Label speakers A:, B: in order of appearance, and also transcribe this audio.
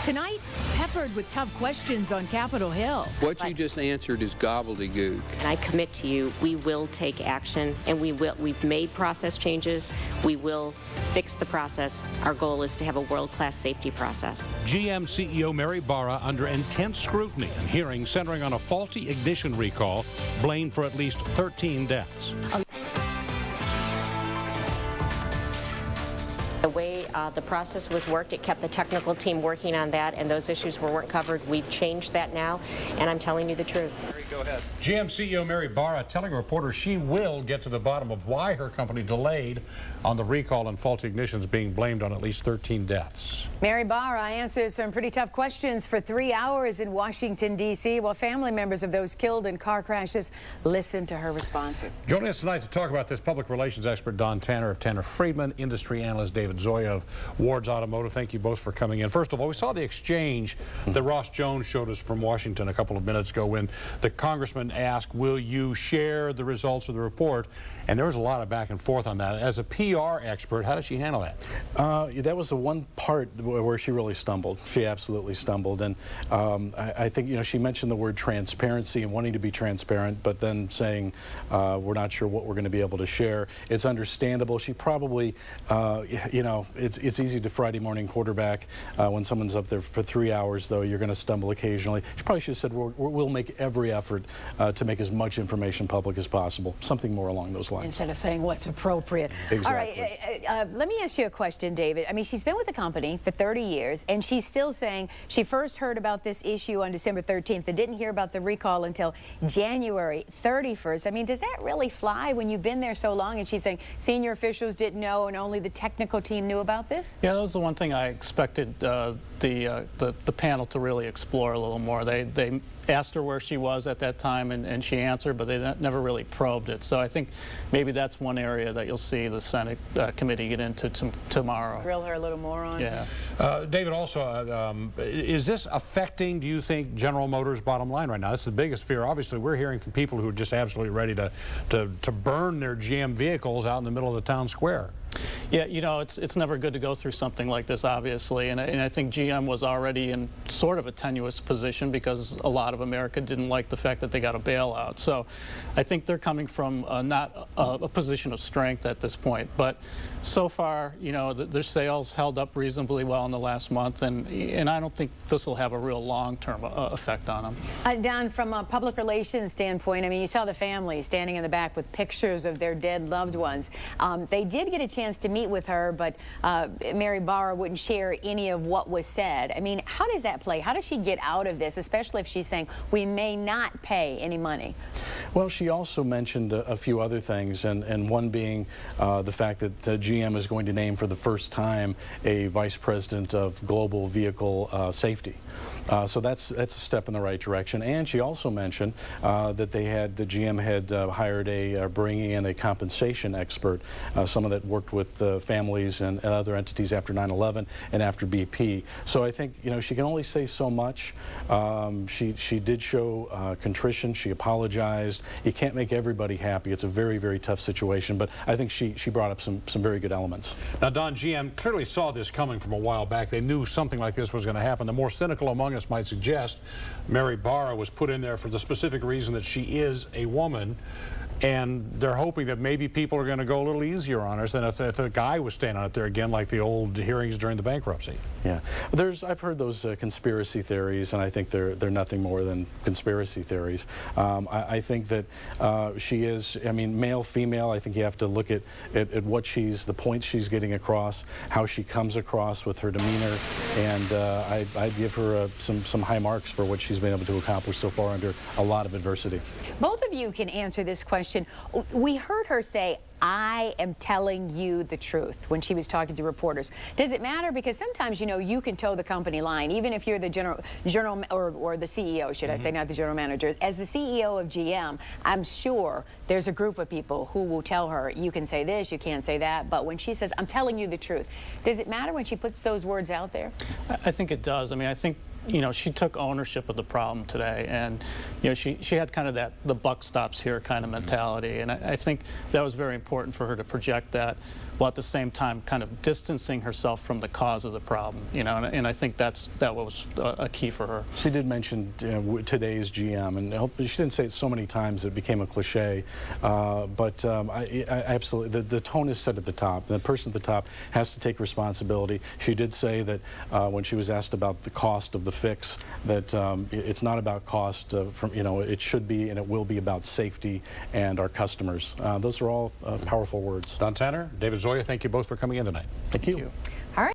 A: Tonight, peppered with tough questions on Capitol Hill.
B: What you just answered is gobbledygook.
C: And I commit to you, we will take action, and we've made process changes. We will fix the process. Our goal is to have a world-class safety process.
D: GM CEO Mary Barra under intense scrutiny and hearings centering on a faulty ignition recall blamed for at least 13 deaths.
C: The way the process was worked, it kept the technical team working on that, and those issues weren't covered. We've changed that now, and I'm telling you the truth.
D: Mary, go ahead. GM CEO Mary Barra telling reporters she will get to the bottom of why her company delayed on the recall and faulty ignitions being blamed on at least 13 deaths.
A: Mary Barra answers some pretty tough questions for 3 hours in Washington, D.C., while family members of those killed in car crashes listen to her responses.
D: Joining us tonight to talk about this, public relations expert Don Tanner of Tanner Friedman, industry analyst David Zoia of Ward's Automotive. Thank you both for coming in. First of all, we saw the exchange that Ross Jones showed us from Washington a couple of minutes ago when the congressman asked, will you share the results of the report? And there was a lot of back and forth on that. As a PR expert, how does she handle that?
E: That was the one part where she really stumbled. She absolutely stumbled. And I think, you know, she mentioned the word transparency and wanting to be transparent, but then saying we're not sure what we're going to be able to share. It's understandable. She probably, you know, it's easy to Friday morning quarterback when someone's up there for 3 hours, though. You're going to stumble occasionally. She probably should have said we'll make every effort to make as much information public as possible. Something more along those lines.
A: Instead of saying what's appropriate.
E: Exactly.
A: All right, let me ask you a question, David. I mean, she's been with the company for 30 years, and she's still saying she first heard about this issue on December 13th and didn't hear about the recall until January 31st. I mean, does that really fly when you've been there so long? And she's saying senior officials didn't know and only the technical team knew about this?
F: Yeah, that was the one thing I expected the panel to really explore a little more. They asked her where she was at that time, and she answered, but they never really probed it. So I think maybe that's one area that you'll see the Senate committee get into tomorrow.
A: Grill her a little more on.
F: Yeah.
D: David, also, is this affecting, do you think, General Motors' bottom line right now? That's the biggest fear. Obviously, we're hearing from people who are just absolutely ready to burn their GM vehicles out in the middle of the town square.
F: Yeah, you know, it's never good to go through something like this, obviously, and I think GM was already in sort of a tenuous position because a lot of America didn't like the fact that they got a bailout. So I think they're coming from not a position of strength at this point. But so far, you know, their sales held up reasonably well in the last month, and I don't think this will have a real long-term effect on them.
A: Don, from a public relations standpoint, I mean, you saw the family standing in the back with pictures of their dead loved ones. They did get a chance to meet with her, but Mary Barra wouldn't share any of what was said. I mean, how does that play? How does she get out of this, especially if she's saying we may not pay any money?
E: Well, she also mentioned a few other things, and one being the fact that GM is going to name for the first time a vice president of global vehicle safety. So that's a step in the right direction. And she also mentioned that the GM had hired bringing in a compensation expert, someone that worked with families and other entities after 9/11 and after BP. So I think, you know, she can only say so much. She did show contrition. She apologized. You can't make everybody happy. It's a very, very tough situation, but I think she brought up some very good elements.
D: Now, Don, GM clearly saw this coming from a while back. They knew something like this was going to happen. The more cynical among us might suggest Mary Barra was put in there for the specific reason that she is a woman, and they're hoping that maybe people are going to go a little easier on us than if a guy was standing out there again, like the old hearings during the bankruptcy.
E: Yeah, I've heard those conspiracy theories, and I think they're nothing more than conspiracy theories. I think that she is, I mean, male, female. I think you have to look at what the points she's getting across, how she comes across with her demeanor, and I'd give her some high marks for what she's been able to accomplish so far under a lot of adversity.
A: Both of you can answer this question. We heard her say, I am telling you the truth when she was talking to reporters. Does it matter? Because sometimes, you know, you can toe the company line, even if you're the general or the CEO, should I say, not the general manager. As the CEO of GM, I'm sure there's a group of people who will tell her, you can say this, you can't say that. But when she says, I'm telling you the truth, does it matter when she puts those words out there?
F: I think it does. I mean, I think you know, she took ownership of the problem today, and you know, she had kind of that the buck stops here kind of mentality, and I think that was very important for her to project that, while at the same time kind of distancing herself from the cause of the problem, you know, and I think that was a key for her.
E: She did mention today's GM, and she didn't say it so many times it became a cliche, but I absolutely, the tone is set at the top. The person at the top has to take responsibility. She did say that when she was asked about the cost of the fix, that it's not about cost, you know, it should be and it will be about safety and our customers. Those are all powerful words.
D: Don Tanner, David Zoia, thank you both for coming in tonight.
E: Thank you.
F: Thank you.